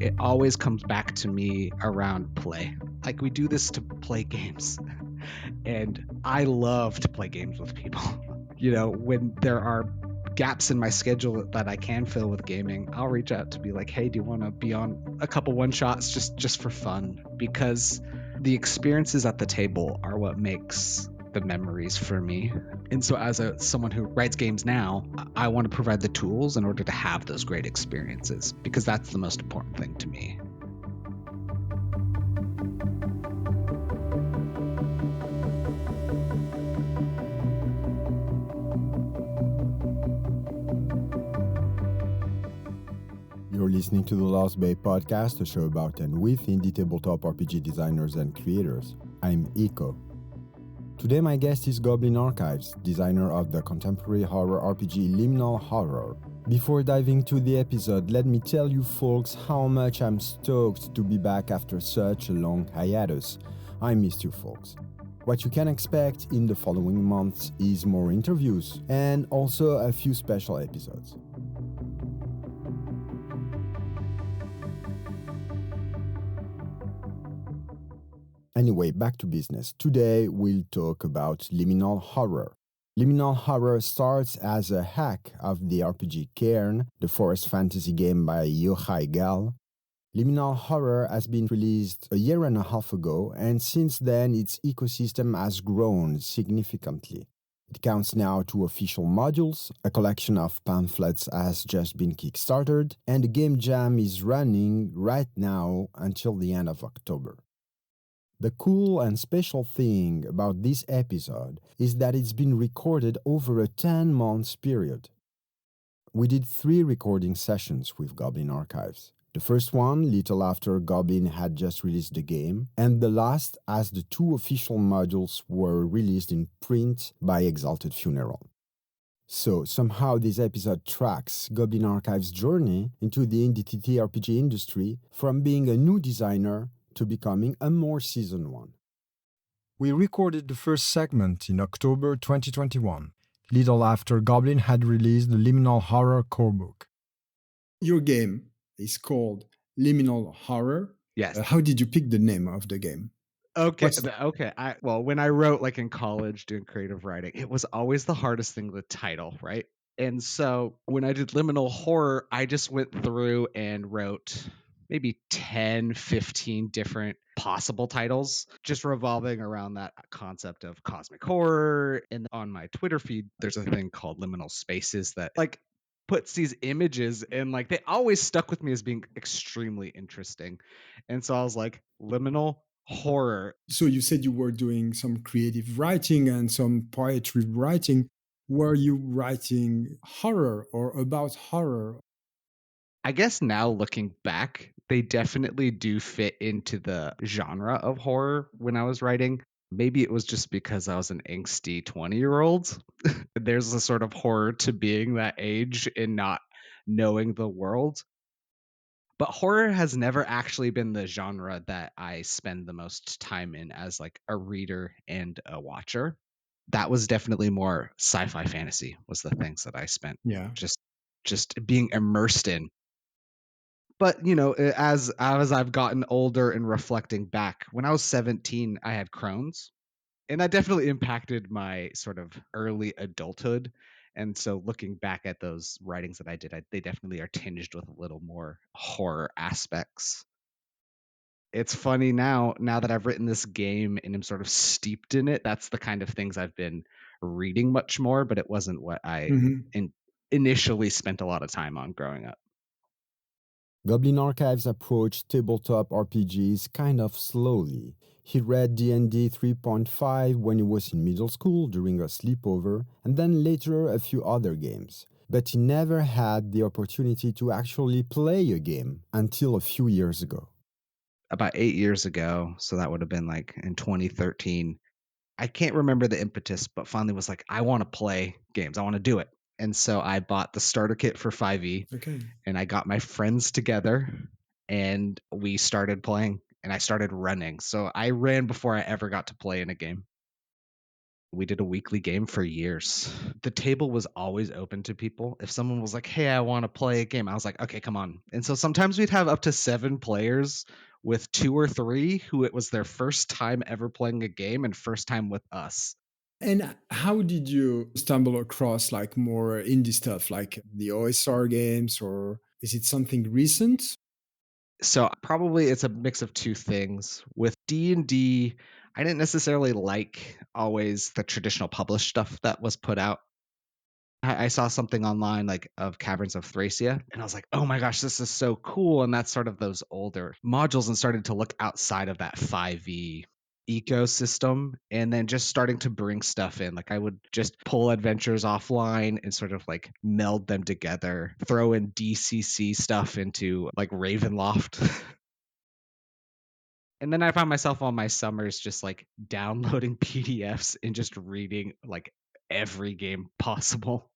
it always comes back to me around play. Like, we do this to play games. And I love to play games with people. When there are gaps in my schedule that I can fill with gaming, I'll reach out to be like, hey, do you want to be on a couple one shots just for fun? Because the experiences at the table are what makes the memories for me. And so as someone who writes games now, I want to provide the tools in order to have those great experiences, because that's the most important thing to me. You're listening to the Lost Bay podcast, a show about and with indie tabletop RPG designers and creators. I'm Iko. Today my guest is Goblin Archives, designer of the contemporary horror RPG Liminal Horror. Before diving to the episode, let me tell you folks how much I'm stoked to be back after such a long hiatus. I missed you folks. What you can expect in the following months is more interviews and also a few special episodes. Anyway, back to business. Today we'll talk about Liminal Horror. Liminal Horror starts as a hack of the RPG Cairn, the forest fantasy game by Yochai Gal. Liminal Horror has been released a year and a half ago, and since then its ecosystem has grown significantly. It counts now 2 official modules, a collection of pamphlets has just been kickstarted, and the game jam is running right now until the end of October. The cool and special thing about this episode is that it's been recorded over a 10-month period. We did 3 recording sessions with Goblin Archives. The first one, little after Gobin had just released the game, and the last as the 2 official modules were released in print by Exalted Funeral. So somehow this episode tracks Goblin Archives' journey into the indie TTRPG industry from being a new designer to becoming a more seasoned one. We recorded the first segment in October 2021, little after Goblin had released the Liminal Horror core book. Your game is called Liminal Horror. Yes. How did you pick the name of the game? Okay. When I wrote in college doing creative writing, it was always the hardest thing to title, right? And so when I did Liminal Horror, I just went through and wrote maybe 10, 15 different possible titles, just revolving around that concept of cosmic horror. And on my Twitter feed, there's a thing called liminal spaces that puts these images, and they always stuck with me as being extremely interesting. And so I was like, Liminal Horror. So you said you were doing some creative writing and some poetry writing. Were you writing horror or about horror? I guess now looking back, they definitely do fit into the genre of horror when I was writing. Maybe it was just because I was an angsty 20-year-old. There's a sort of horror to being that age and not knowing the world. But horror has never actually been the genre that I spend the most time in as a reader and a watcher. That was definitely more sci-fi fantasy was the things that I spent just being immersed in. But as I've gotten older and reflecting back, when I was 17, I had Crohn's, and that definitely impacted my sort of early adulthood. And so looking back at those writings that I did, they definitely are tinged with a little more horror aspects. It's funny now that I've written this game and am sort of steeped in it. That's the kind of things I've been reading much more, but it wasn't what I initially spent a lot of time on growing up. Goblin Archives approached tabletop RPGs kind of slowly. He read D&D 3.5 when he was in middle school during a sleepover, and then later a few other games. But he never had the opportunity to actually play a game until a few years ago. About 8 years ago, so that would have been in 2013. I can't remember the impetus, but finally was I want to play games. I want to do it. And so I bought the starter kit for 5e, and I got my friends together, and we started playing, and I started running. So I ran before I ever got to play in a game. We did a weekly game for years. The table was always open to people. If someone was like, "Hey, I want to play a game," I was like, "Okay, come on." And so sometimes we'd have up to 7 players with 2 or 3 who it was their first time ever playing a game and first time with us. And how did you stumble across like more indie stuff like the OSR games, or is it something recent? So probably it's a mix of 2 things. With D&D, I didn't necessarily like always the traditional published stuff that was put out. I saw something online like of Caverns of Thracia, and I was like, "Oh my gosh, this is so cool!" And that's sort of those older modules, and started to look outside of that 5e ecosystem, and then just starting to bring stuff in. Like I would just pull adventures offline and sort of like meld them together, throw in DCC stuff into like Ravenloft. And then I found myself on my summers just like downloading PDFs and just reading like every game possible.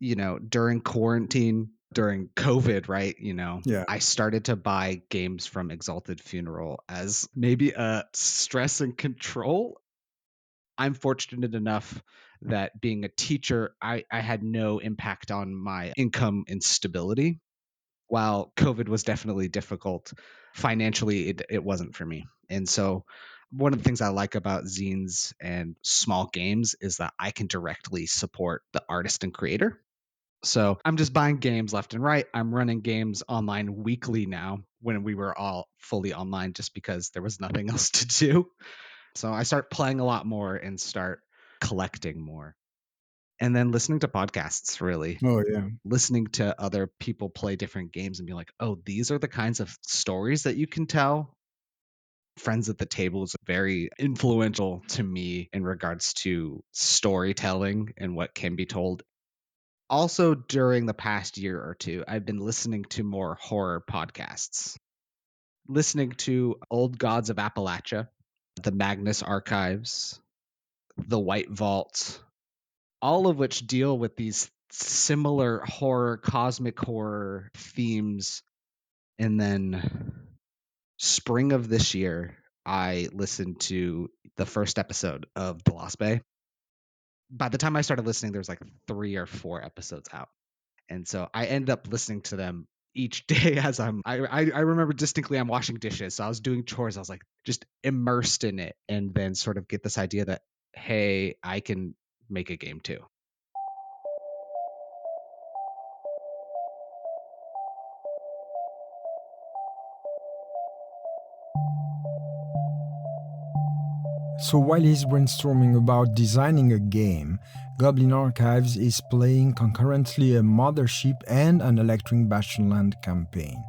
During quarantine, during COVID, right? Yeah. I started to buy games from Exalted Funeral as maybe a stress and control. I'm fortunate enough that being a teacher, I had no impact on my income and stability. While COVID was definitely difficult, financially, it wasn't for me. And so, one of the things I like about zines and small games is that I can directly support the artist and creator. So I'm just buying games left and right. I'm running games online weekly now when we were all fully online just because there was nothing else to do. So I start playing a lot more and start collecting more. And then listening to podcasts, really. Oh, yeah. Listening to other people play different games and be like, oh, these are the kinds of stories that you can tell. Friends at the Table is very influential to me in regards to storytelling and what can be told. Also, during the past year or two, I've been listening to more horror podcasts, listening to Old Gods of Appalachia, the Magnus Archives, the White Vault, all of which deal with these similar horror, cosmic horror themes. And then, spring of this year, I listened to the first episode of The Lost Bay. By the time I started listening, there was like 3 or 4 episodes out. And so I ended up listening to them each day as I remember distinctly I'm washing dishes. So I was doing chores. I was like just immersed in it and then sort of get this idea that, hey, I can make a game too. So while he's brainstorming about designing a game, Goblin Archives is playing concurrently a Mothership and an Electric Bastionland campaign.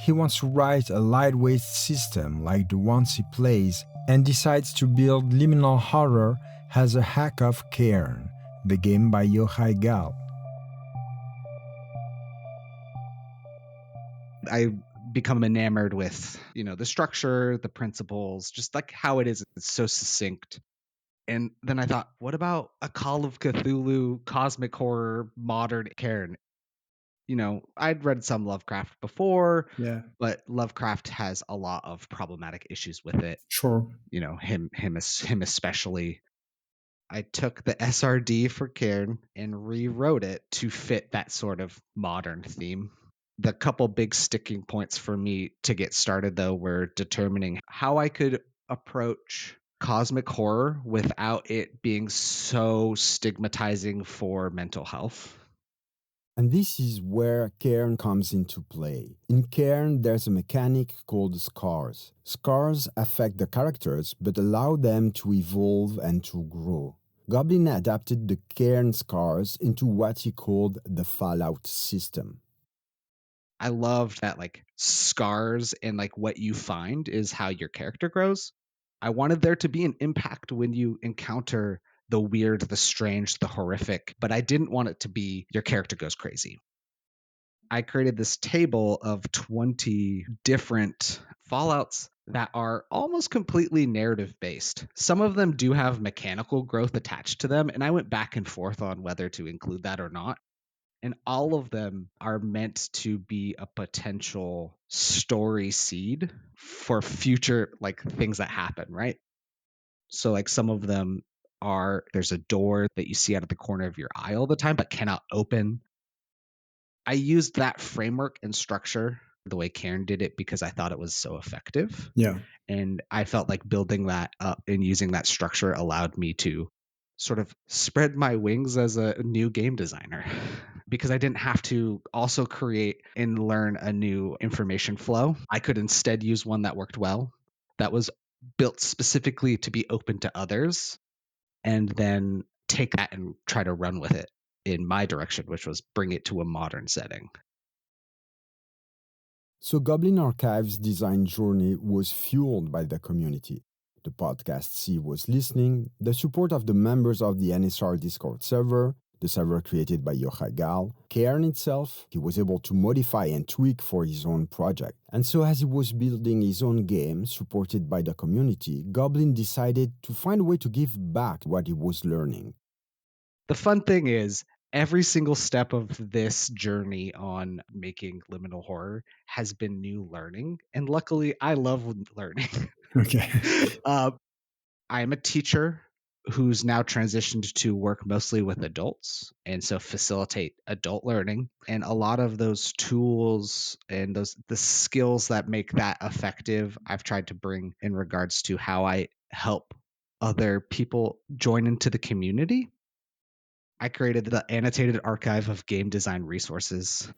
He wants to write a lightweight system like the ones he plays and decides to build Liminal Horror as a hack of Cairn, the game by Yochai Gal. I become enamored with, the structure, the principles, just like how it is. It's so succinct. And then I thought, what about a Call of Cthulhu, cosmic horror, modern Cairn? I'd read some Lovecraft before, Yeah, but Lovecraft has a lot of problematic issues with it. sure. Him especially. I took the SRD for Cairn and rewrote it to fit that sort of modern theme. The couple big sticking points for me to get started, though, were determining how I could approach cosmic horror without it being so stigmatizing for mental health. And this is where Cairn comes into play. In Cairn, there's a mechanic called scars. Scars affect the characters but allow them to evolve and to grow. Goblin adapted the Cairn scars into what he called the Fallout system. I loved that like scars and like what you find is how your character grows. I wanted there to be an impact when you encounter the weird, the strange, the horrific, but I didn't want it to be your character goes crazy. I created this table of 20 different Fallouts that are almost completely narrative based. Some of them do have mechanical growth attached to them, and I went back and forth on whether to include that or not. And all of them are meant to be a potential story seed for future like things that happen, right? So like some of them there's a door that you see out of the corner of your eye all the time but cannot open. I used that framework and structure the way Cairn did it because I thought it was so effective. Yeah. And I felt like building that up and using that structure allowed me to sort of spread my wings as a new game designer because I didn't have to also create and learn a new information flow. I could instead use one that worked well, that was built specifically to be open to others, and then take that and try to run with it in my direction, which was bring it to a modern setting. So Goblin Archives' design journey was fueled by the community. The podcast C was listening, the support of the members of the NSR Discord server, the server created by Yochai Gal, Cairn itself, he was able to modify and tweak for his own project. And so as he was building his own game, supported by the community, Goblin decided to find a way to give back what he was learning. The fun thing is, every single step of this journey on making Liminal Horror has been new learning. And luckily, I love learning. Okay. uh, I am a teacher who's now transitioned to work mostly with adults and so facilitate adult learning. And a lot of those tools and the skills that make that effective, I've tried to bring in regards to how I help other people join into the community. I created the annotated archive of game design resources.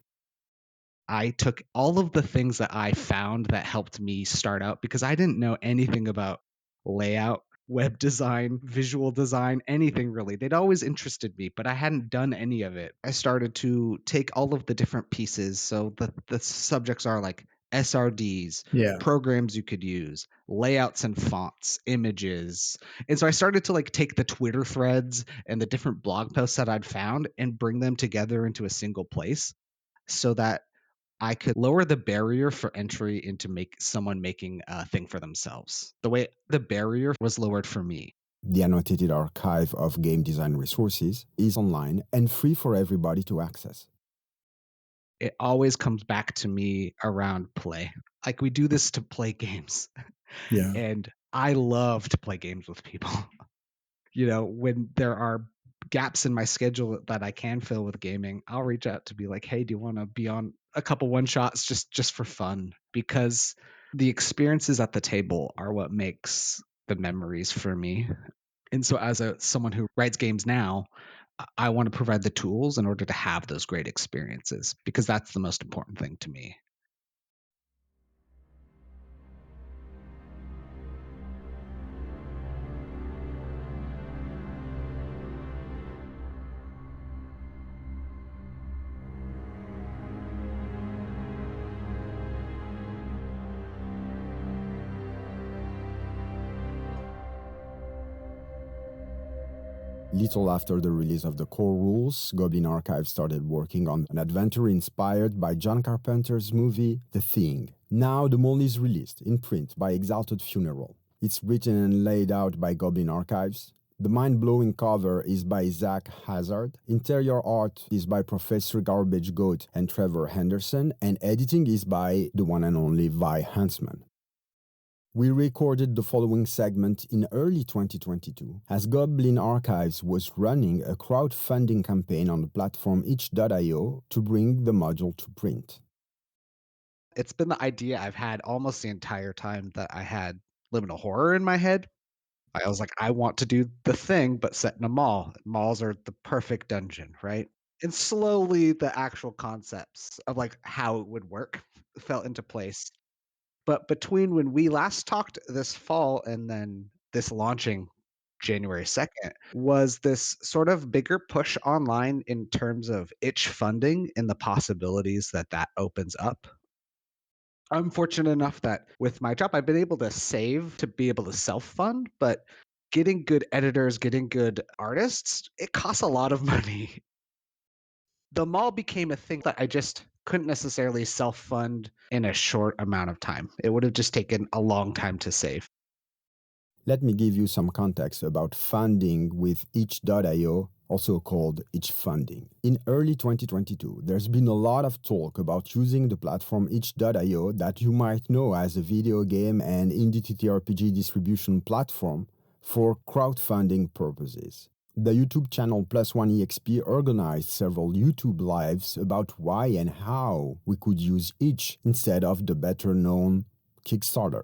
I took all of the things that I found that helped me start out because I didn't know anything about layout, web design, visual design, anything really. They'd always interested me, but I hadn't done any of it. I started to take all of the different pieces. So the subjects are like SRDs, Yeah. programs you could use, layouts and fonts, images. And so I started to like take the Twitter threads and the different blog posts that I'd found and bring them together into a single place so that I could lower the barrier for entry into someone making a thing for themselves. The way the barrier was lowered for me. The annotated archive of game design resources is online and free for everybody to access. It always comes back to me around play. Like we do this to play games. Yeah. And I love to play games with people. When there are gaps in my schedule that I can fill with gaming, I'll reach out to be like, "Hey, do you want to be on a couple one shots just for fun?" Because the experiences at the table are what makes the memories for me. And so as someone who writes games now, I want to provide the tools in order to have those great experiences because that's the most important thing to me. Little after the release of the core rules, Goblin Archives started working on an adventure inspired by John Carpenter's movie The Thing. Now the mold is released in print by Exalted Funeral. It's written and laid out by Goblin Archives. The mind-blowing cover is by Zach Hazard. Interior art is by Professor Garbage Goat and Trevor Henderson, and editing is by the one and only Vi Huntsman. We recorded the following segment in early 2022 as Goblin Archives was running a crowdfunding campaign on the platform itch.io to bring the module to print. It's been the idea I've had almost the entire time that I had Liminal Horror in my head. I was like, I want to do the thing, but set in a mall. Malls are the perfect dungeon, right? And slowly the actual concepts of like how it would work fell into place. But between when we last talked this fall and then this launching January 2nd was this sort of bigger push online in terms of itch funding and the possibilities that opens up. I'm fortunate enough that with my job, I've been able to save to be able to self fund, but getting good editors, getting good artists, it costs a lot of money. The mall became a thing that I just couldn't necessarily self fund in a short amount of time. It would have just taken a long time to save. Let me give you some context about funding with itch.io, also called itch funding. In early 2022, there's been a lot of talk about using the platform itch.io that you might know as a video game and indie TTRPG distribution platform for crowdfunding purposes. The YouTube channel Plus One EXP organized several YouTube lives about why and how we could use each instead of the better known Kickstarter.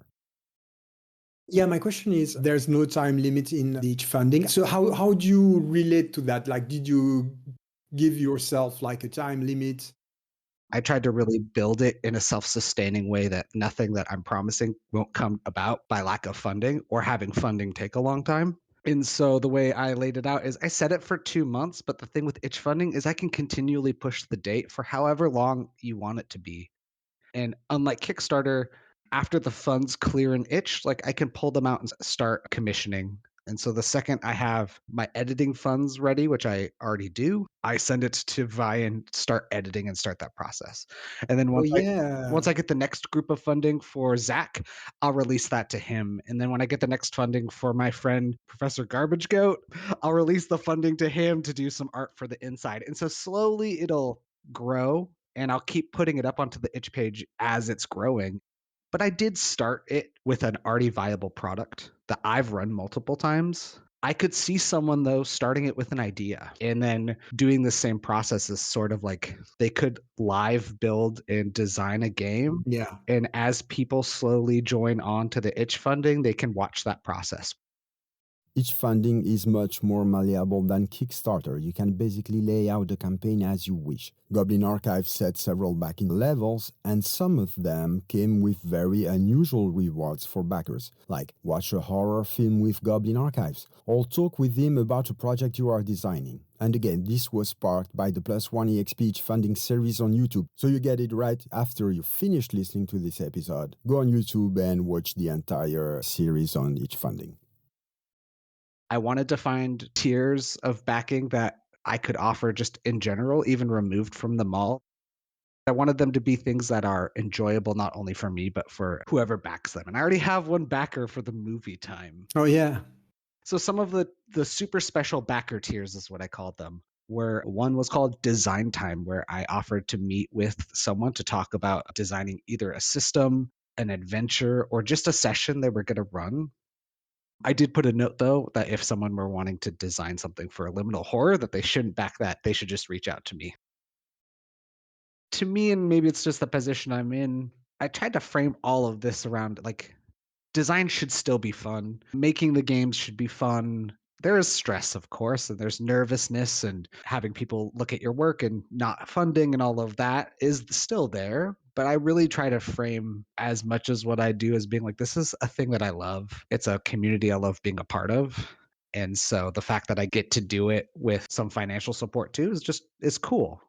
Yeah, my question is, there's no time limit in each funding. So how do you relate to that? Like, did you give yourself like a time limit? I tried to really build it in a self-sustaining way that nothing that I'm promising won't come about by lack of funding or having funding take a long time. And so the way I laid it out is I set it for 2 months, but the thing with itch funding is I can continually push the date for however long you want it to be. And unlike Kickstarter, after the funds clear an itch, like I can pull them out and start commissioning. And so the second I have my editing funds ready, which I already do, I send it to Vi and start editing and start that process. And then Oh, once yeah. I get the next group of funding for Zach, I'll release that to him. And then when I get the next funding for my friend Professor Garbage Goat, I'll release the funding to him to do some art for the inside. And so slowly it'll grow and I'll keep putting it up onto the itch page as it's growing. But I did start it with an already viable product that I've run multiple times. I could see someone though starting it with an idea and then doing the same process as sort of like they could live build and design a game. Yeah. And as people slowly join on to the itch funding, they can watch that process. Each funding is much more malleable than Kickstarter. You can basically lay out the campaign as you wish. Goblin Archives set several backing levels, and some of them came with very unusual rewards for backers, like watch a horror film with Goblin Archives, or talk with him about a project you are designing. And again, this was sparked by the Plus One EXP funding series on YouTube, so you get it right after you finish listening to this episode. Go on YouTube and watch the entire series on each funding. I wanted to find tiers of backing that I could offer just in general, even removed from the mall. I wanted them to be things that are enjoyable not only for me, but for whoever backs them. And I already have one backer for the movie time. Oh, yeah. So some of the super special backer tiers is what I called them. Where one was called Design Time, where I offered to meet with someone to talk about designing either a system, an adventure, or just a session they were going to run. I did put a note though that if someone were wanting to design something for a liminal horror, that they shouldn't back that. They should just reach out to me. To me, and maybe it's just the position I'm in, I tried to frame all of this around like design should still be fun. Making the games should be fun. There is stress, of course, and there's nervousness and having people look at your work and not funding and all of that is still there. But I really try to frame as much as what I do as being like, this is a thing that I love. It's a community I love being a part of. And so the fact that I get to do it with some financial support too is cool.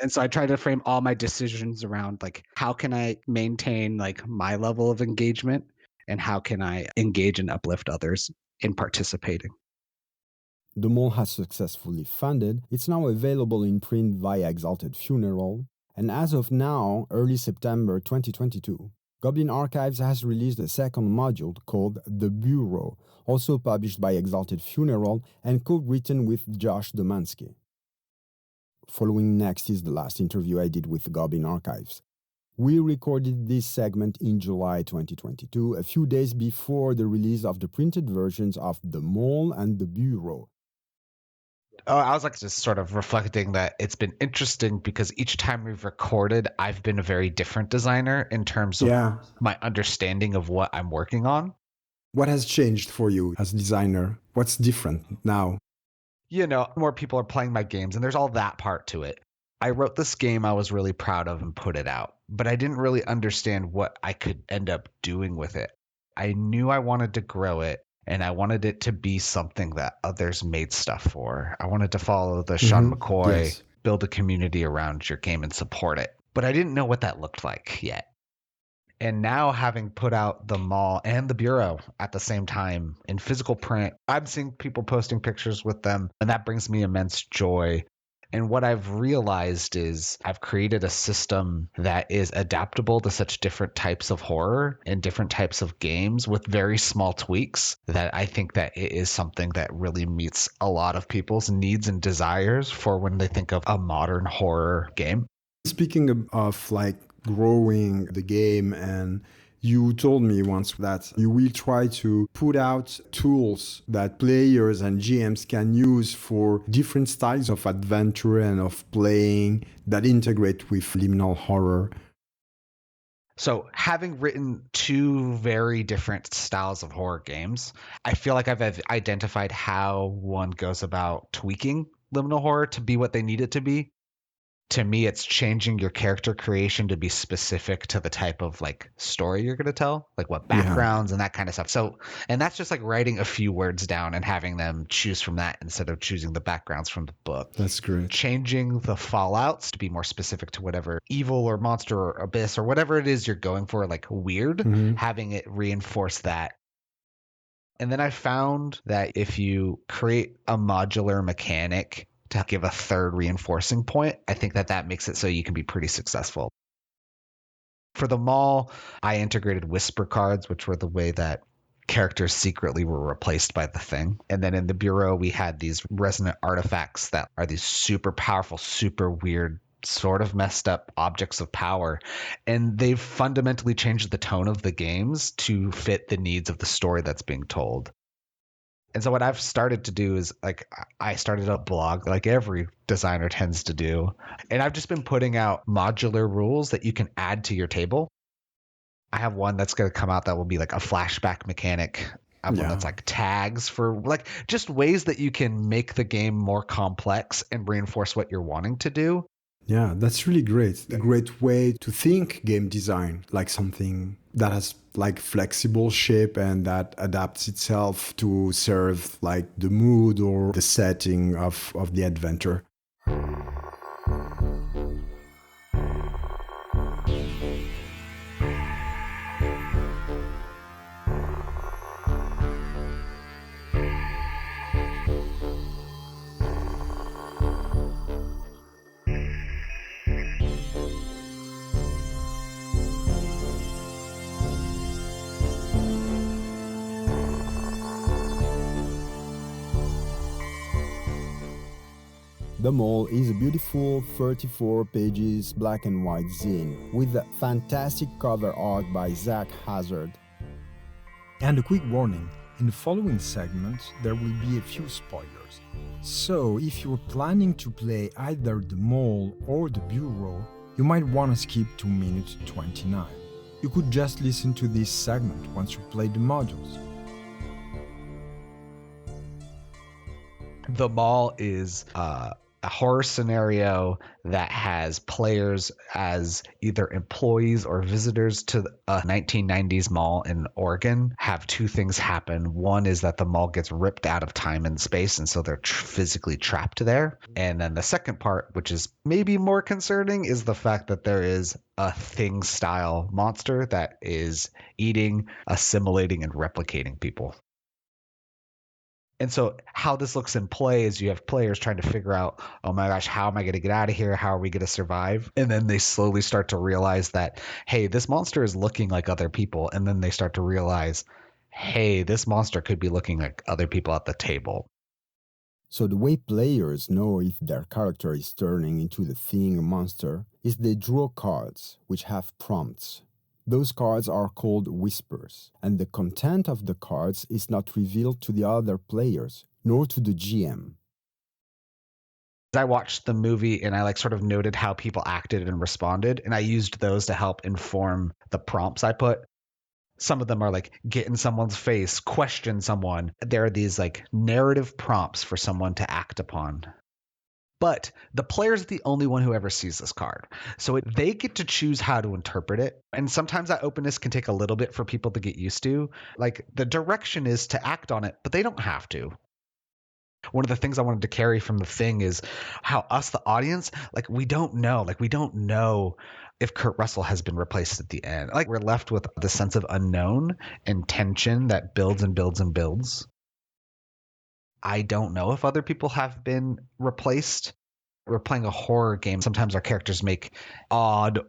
And so I try to frame all my decisions around like, how can I maintain like my level of engagement and how can I engage and uplift others in participating? The mall has successfully funded. It's now available in print via Exalted Funeral, and as of now, early September 2022, Goblin Archives has released a second module called The Bureau, also published by Exalted Funeral and co-written with Josh Domansky. Following next is the last interview I did with Goblin Archives. We recorded this segment in July 2022, a few days before the release of the printed versions of The Mole and The Bureau. Oh, I was like just sort of reflecting that it's been interesting because each time we've recorded, I've been a very different designer in terms of my understanding of what I'm working on. What has changed for you as a designer? What's different now? You know, more people are playing my games and there's all that part to it. I wrote this game I was really proud of and put it out, but I didn't really understand what I could end up doing with it. I knew I wanted to grow it. And I wanted it to be something that others made stuff for. I wanted to follow the Sean McCoy, build a community around your game and support it. But I didn't know what that looked like yet. And now having put out the mall and the bureau at the same time in physical print, I'm seeing people posting pictures with them, and that brings me immense joy. And what I've realized is I've created a system that is adaptable to such different types of horror and different types of games with very small tweaks that I think that it is something that really meets a lot of people's needs and desires for when they think of a modern horror game. Speaking of like growing the game and You told me once that you will try to put out tools that players and GMs can use for different styles of adventure and of playing that integrate with liminal horror. So, having written two very different styles of horror games, I feel like I've identified how one goes about tweaking liminal horror to be what they need it to be. To me, it's changing your character creation to be specific to the type of like story you're going to tell, like what backgrounds and that kind of stuff. So, and that's just like writing a few words down and having them choose from that instead of choosing the backgrounds from the book. That's great. Changing the fallouts to be more specific to whatever evil or monster or abyss or whatever it is you're going for, like weird, having it reinforce that. And then I found that if you create a modular mechanic to give a third reinforcing point, I think that makes it so you can be pretty successful. For the mall, I integrated whisper cards, which were the way that characters secretly were replaced by the thing. And then in the bureau, we had these resonant artifacts that are these super powerful, super weird, sort of messed up objects of power. And they've fundamentally changed the tone of the games to fit the needs of the story that's being told. And so what I've started to do is like I started a blog like every designer tends to do. And I've just been putting out modular rules that you can add to your table. I have one that's going to come out that will be like a flashback mechanic. I have one that's like tags for like just ways that you can make the game more complex and reinforce what you're wanting to do. Yeah, that's really great. A great way to think game design, like something that has like flexible shape and that adapts itself to serve like the mood or the setting of the adventure. The Mole is a beautiful 34 pages black and white zine with a fantastic cover art by Zach Hazard. And a quick warning, in the following segment there will be a few spoilers. So if you're planning to play either The Mole or The Bureau, you might want to skip to minute 29. You could just listen to this segment once you play the modules. The Mall is a horror scenario that has players as either employees or visitors to a 1990s mall in Oregon. Have two things happen. One is that the mall gets ripped out of time and space, and so they're physically trapped there. And then the second part, which is maybe more concerning, is the fact that there is a thing-style monster that is eating, assimilating, and replicating people. And so how this looks in play is you have players trying to figure out, oh my gosh, how am I going to get out of here? How are we going to survive? And then they slowly start to realize that, hey, this monster is looking like other people. And then they start to realize, hey, this monster could be looking like other people at the table. So the way players know if their character is turning into the thing or monster is they draw cards which have prompts. Those cards are called whispers, and the content of the cards is not revealed to the other players, nor to the GM. I watched the movie and I like sort of noted how people acted and responded, and I used those to help inform the prompts I put. Some of them are like get in someone's face, question someone. There are these like narrative prompts for someone to act upon. But the player is the only one who ever sees this card. So they get to choose how to interpret it. And sometimes that openness can take a little bit for people to get used to. Like the direction is to act on it, but they don't have to. One of the things I wanted to carry from the thing is how us, the audience, like we don't know if Kurt Russell has been replaced at the end. Like we're left with the sense of unknown and tension that builds and builds and builds. I don't know if other people have been replaced. We're playing a horror game. Sometimes our characters make odd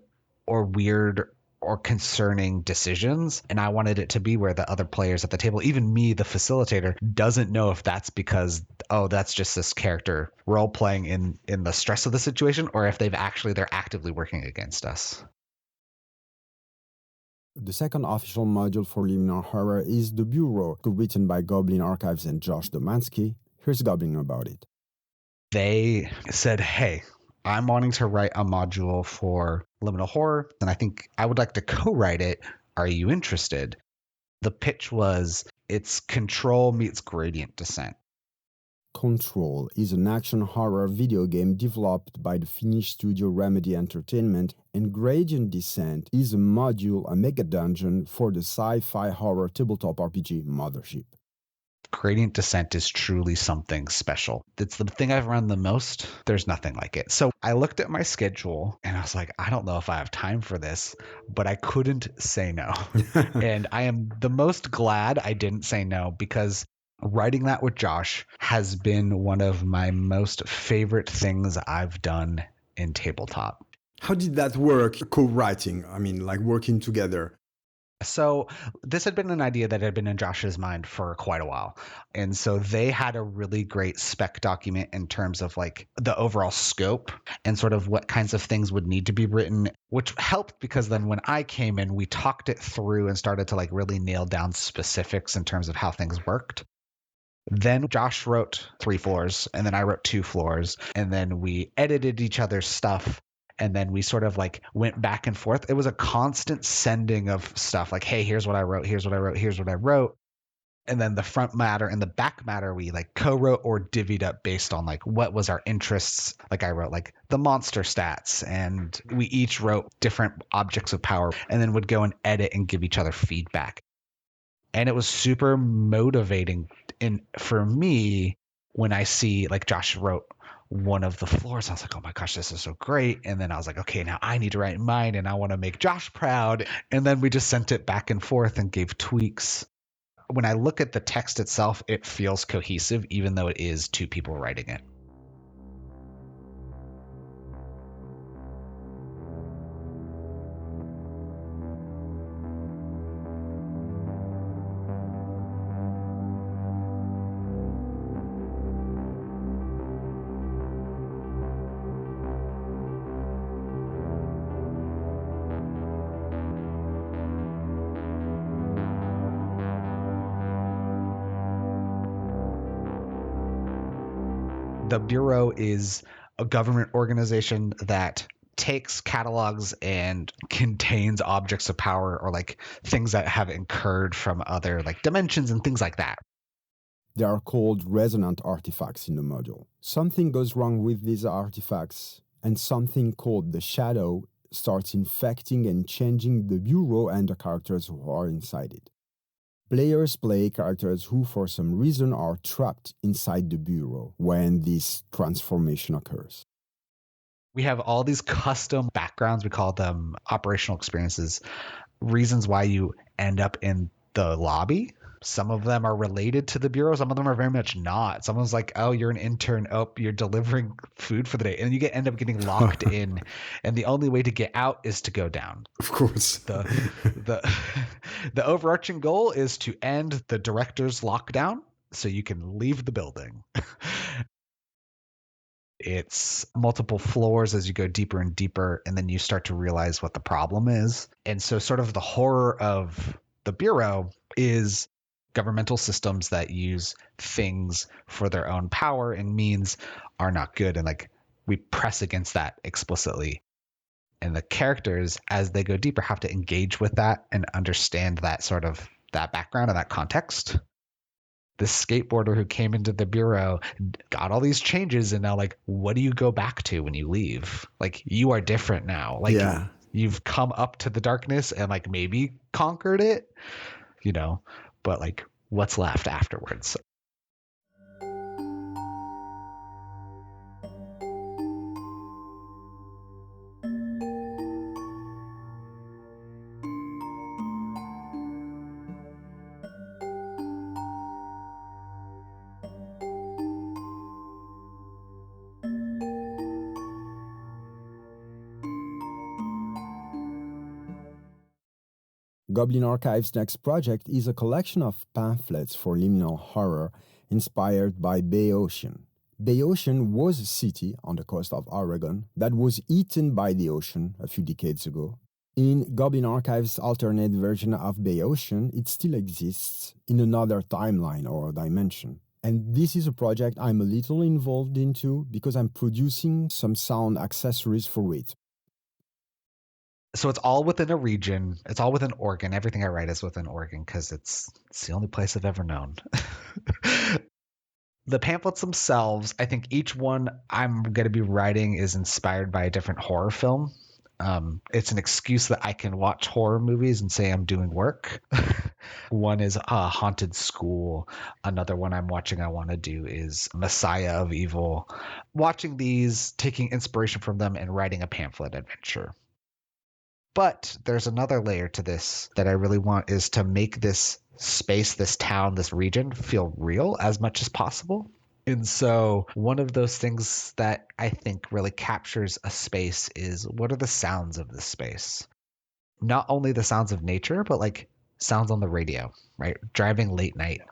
or weird or concerning decisions. And I wanted it to be where the other players at the table, even me, the facilitator, doesn't know if that's because, oh, that's just this character role playing in the stress of the situation, or if they're actively working against us. The second official module for Liminal Horror is The Bureau, written by Goblin Archives and Josh Domansky. Here's Goblin about it. They said, hey, I'm wanting to write a module for Liminal Horror, and I think I would like to co-write it. Are you interested? The pitch was, it's Control meets Gradient Descent. Control is an action horror video game developed by the Finnish studio Remedy Entertainment, and Gradient Descent is a module, a mega dungeon for the sci-fi horror tabletop RPG Mothership. Gradient Descent is truly something special. It's the thing I've run the most. There's nothing like it. So I looked at my schedule and I was like, I don't know if I have time for this, but I couldn't say no. And I am the most glad I didn't say no, because writing that with Josh has been one of my most favorite things I've done in tabletop. How did that work, co-writing? I mean, like working together. So this had been an idea that had been in Josh's mind for quite a while. And so they had a really great spec document in terms of like the overall scope and sort of what kinds of things would need to be written, which helped because then when I came in, we talked it through and started to like really nail down specifics in terms of how things worked. Then Josh wrote 3 floors and then I wrote 2 floors, and then we edited each other's stuff. And then we sort of like went back and forth. It was a constant sending of stuff like, hey, here's what I wrote, here's what I wrote, here's what I wrote. And then the front matter and the back matter, we like co-wrote or divvied up based on like what was our interests. Like I wrote like the monster stats, and we each wrote different objects of power and then would go and edit and give each other feedback. And it was super motivating for me when I see like Josh wrote one of the floors. I was like, oh my gosh, this is so great. And then I was like, okay, now I need to write mine and I want to make Josh proud. And then we just sent it back and forth and gave tweaks. When I look at the text itself, it feels cohesive, even though it is 2 people writing it. The Bureau is a government organization that takes catalogs and contains objects of power or like things that have incurred from other like dimensions and things like that. They are called resonant artifacts in the module. Something goes wrong with these artifacts, and something called the shadow starts infecting and changing the Bureau and the characters who are inside it. Players play characters who, for some reason, are trapped inside the Bureau when this transformation occurs. We have all these custom backgrounds. We call them operational experiences, reasons why you end up in the lobby. Some of them are related to the Bureau. Some of them are very much not. Someone's like, oh, you're an intern. Oh, you're delivering food for the day. And you end up getting locked in. And the only way to get out is to go down. Of course. The overarching goal is to end the director's lockdown so you can leave the building. It's multiple floors as you go deeper and deeper, and then you start to realize what the problem is. And so sort of the horror of the Bureau is governmental systems that use things for their own power and means are not good. And like we press against that explicitly. And the characters, as they go deeper, have to engage with that and understand that sort of that background and that context. The skateboarder who came into the Bureau got all these changes, and now like, what do you go back to when you leave? Like, you are different now. Like, you've come up to the darkness and like maybe conquered it, you know, but like, what's left afterwards? Goblin Archives' next project is a collection of pamphlets for liminal horror inspired by Bay Ocean. Bay Ocean was a city on the coast of Oregon that was eaten by the ocean a few decades ago. In Goblin Archives' alternate version of Bay Ocean, it still exists in another timeline or dimension. And this is a project I'm a little involved into because I'm producing some sound accessories for it. So it's all within a region. It's all within Oregon. Everything I write is within Oregon because it's the only place I've ever known. The pamphlets themselves, I think each one I'm going to be writing is inspired by a different horror film. It's an excuse that I can watch horror movies and say I'm doing work. One is Haunted School. Another one I'm watching I want to do is Messiah of Evil. Watching these, taking inspiration from them, and writing a pamphlet adventure. But there's another layer to this that I really want is to make this space, this town, this region feel real as much as possible. And so one of those things that I think really captures a space is what are the sounds of this space? Not only the sounds of nature, but like sounds on the radio, right? Driving late night.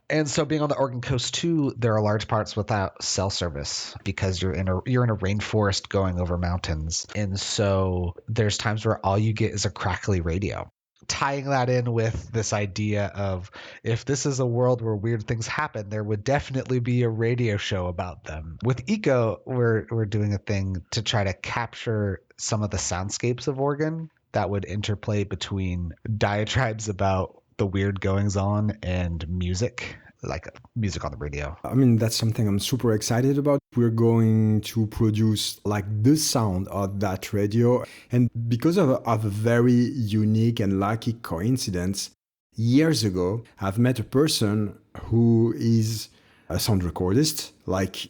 And so being on the Oregon coast too, there are large parts without cell service because you're in a rainforest going over mountains. And so there's times where all you get is a crackly radio. Tying that in with this idea of if this is a world where weird things happen, there would definitely be a radio show about them. With Eco, we're doing a thing to try to capture some of the soundscapes of Oregon that would interplay between diatribes about the weird goings on and music, like music on the radio. I mean, that's something I'm super excited about. We're going to produce like the sound of that radio. And because of a very unique and lucky coincidence, years ago, I've met a person who is a sound recordist, like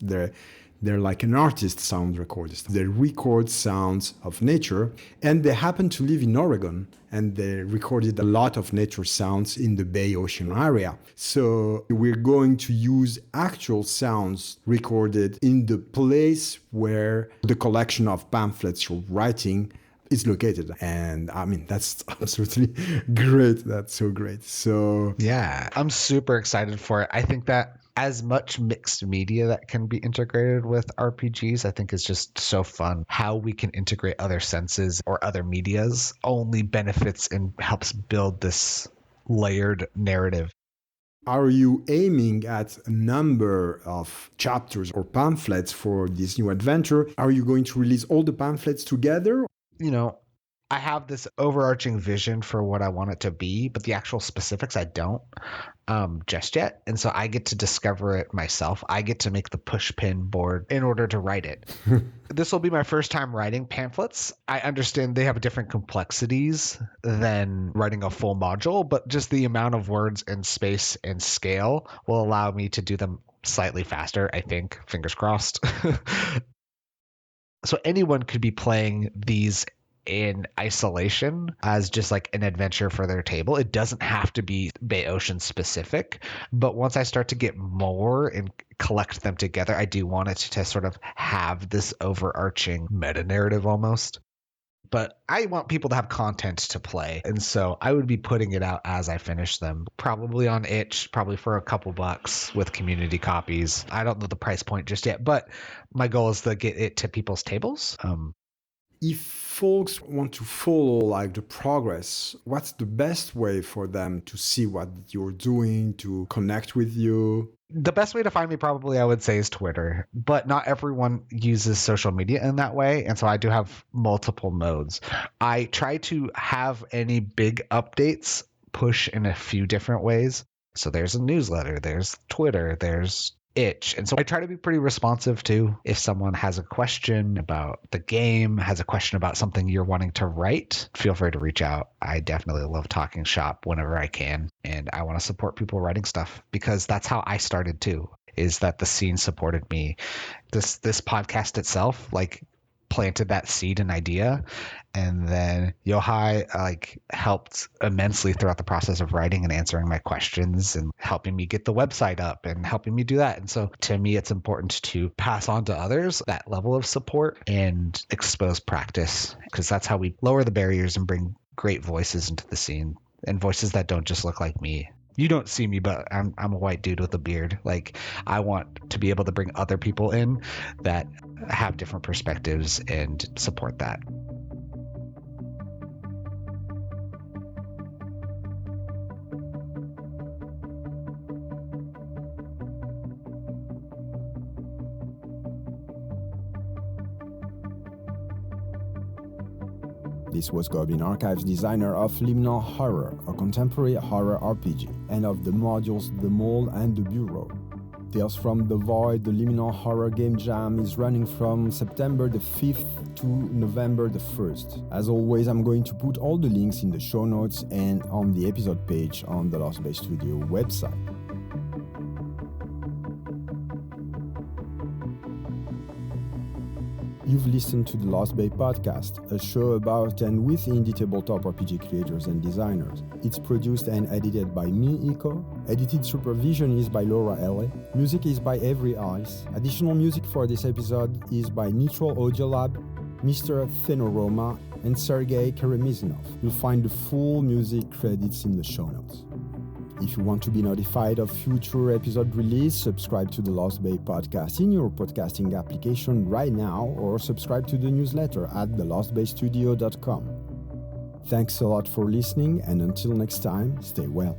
they're like an artist sound recordist. They record sounds of nature, and they happen to live in Oregon, and they recorded a lot of nature sounds in the Bay Ocean area. So we're going to use actual sounds recorded in the place where the collection of pamphlets you're writing is located. And I mean, that's absolutely great. That's so great. So yeah, I'm super excited for it. I think that as much mixed media that can be integrated with RPGs, I think is just so fun. How we can integrate other senses or other medias only benefits and helps build this layered narrative. Are you aiming at a number of chapters or pamphlets for this new adventure? Are you going to release all the pamphlets together? You know, I have this overarching vision for what I want it to be, but the actual specifics I don't just yet. And so I get to discover it myself. I get to make the push pin board in order to write it. This will be my first time writing pamphlets. I understand they have different complexities than writing a full module, but just the amount of words and space and scale will allow me to do them slightly faster, I think. Fingers crossed. So anyone could be playing these in isolation as just like an adventure for their table. It doesn't have to be Bay Ocean specific, but once I start to get more and collect them together, I do want it to sort of have this overarching meta narrative almost. But I want people to have content to play. And so I would be putting it out as I finish them, probably on itch, probably for a couple bucks with community copies. I don't know the price point just yet, but my goal is to get it to people's tables. If folks want to follow like the progress, what's the best way for them to see what you're doing, to connect with you? The best way to find me probably I would say is Twitter, but not everyone uses social media in that way. And so I do have multiple modes. I try to have any big updates push in a few different ways. So there's a newsletter, there's Twitter, there's itch. And so I try to be pretty responsive too. If someone has a question about the game, has a question about something you're wanting to write, feel free to reach out. I definitely love talking shop whenever I can. And I want to support people writing stuff because that's how I started too, is that the scene supported me. This podcast itself, like, planted that seed and idea, and then Yohai helped immensely throughout the process of writing and answering my questions and helping me get the website up and helping me do that. And so to me, it's important to pass on to others that level of support and expose practice, because that's how we lower the barriers and bring great voices into the scene, and voices that don't just look like me. You don't see me, but I'm a white dude with a beard. Like, I want to be able to bring other people in that have different perspectives and support that. This was Goblin Archives, designer of Liminal Horror, a contemporary horror RPG, and of the modules The Mole and The Bureau. Tales from the Void, the Liminal Horror Game Jam, is running from September the 5th to November the 1st. As always, I'm going to put all the links in the show notes and on the episode page on the Lost Bay Studio website. You've listened to the Lost Bay Podcast, a show about and with indie tabletop RPG creators and designers. It's produced and edited by me, Iko. Edited supervision is by Laura Elle. Music is by Avery. Additional music for this episode is by Neutral Audio Lab, Mr. Thenoroma, and Sergei Keremizinov. You'll find the full music credits in the show notes. If you want to be notified of future episode release, subscribe to the Lost Bay Podcast in your podcasting application right now, or subscribe to the newsletter at thelostbaystudio.com. Thanks a lot for listening, and until next time, stay well.